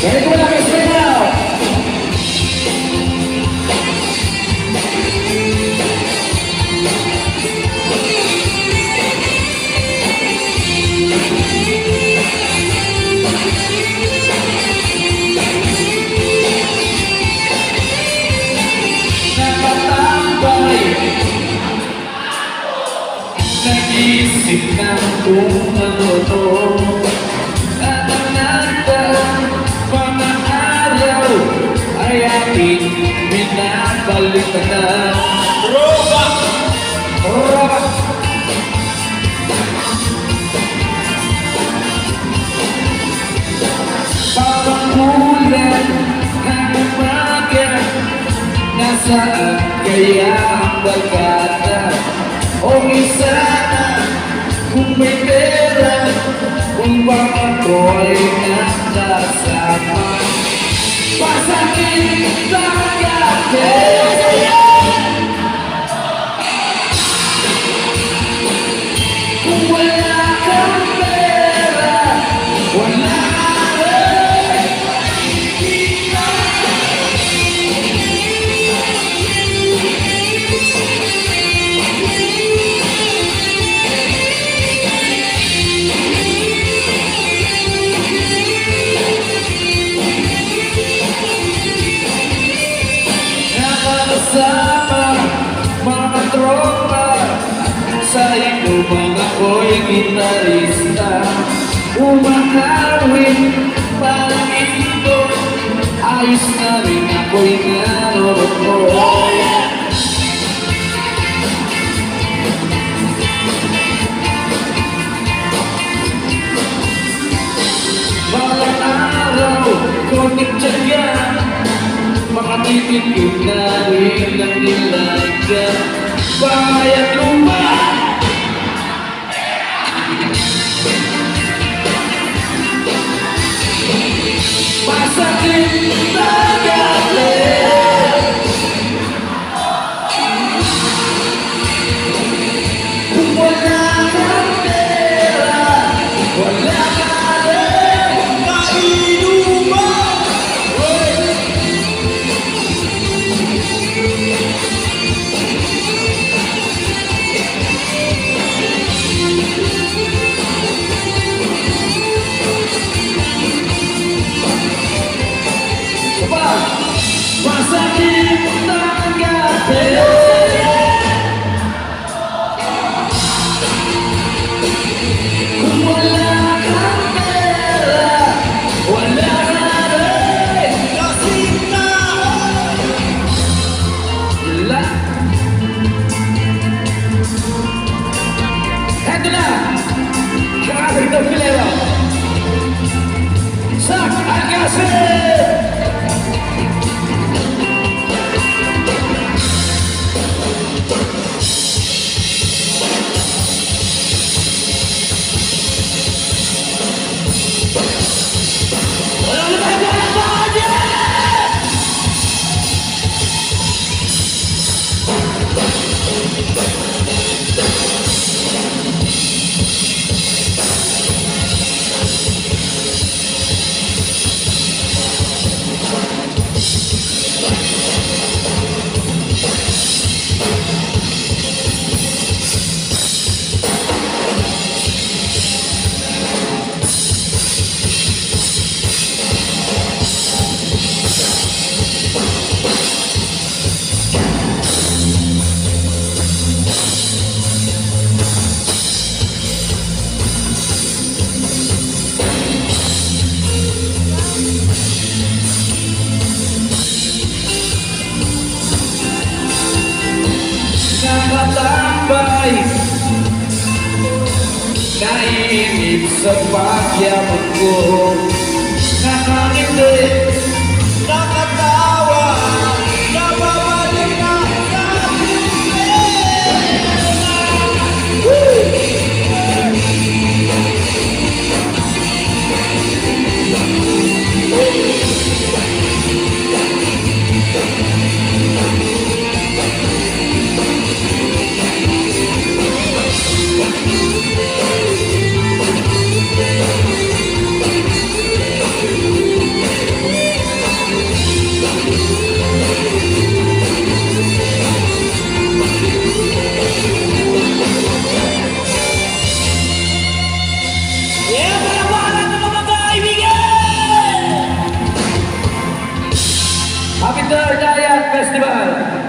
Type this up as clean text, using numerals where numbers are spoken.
Ready ko na guys, right now. Nag-isip ng kung ano to at ang nagdaang mga araw ay ating binabalikan. Roba! Roba! Parang ulan ng umaga, nasaan kaya ang barkada? O isa na kung may pera, kung bang ako ay nakasama. Pasangin tagatin. Kung wala kang pera, wala rin. Nakakasama mga tropa, sa inuman ako'y gitarista. Umakawin parang ibon, ayos na rin ako'y naroroon. Balang araw ko nagtsaga, makatitigil na rin ang nilaga. Bayad luma, masakit na galit. Kung wala kang pera, wala ka rin kainuman. Masakit ng gabi. Kung wala kang pera, wala ka rin kasintahan. Wala. Eto na, Carlos Pilero, Sak Alcacel. Nakatambay, nainip sa pagyaman ko, nakangiti, nakatawa, nababalik na sa Yeah, palawakan ng mga kaibigan! Happy Third Diet Festival!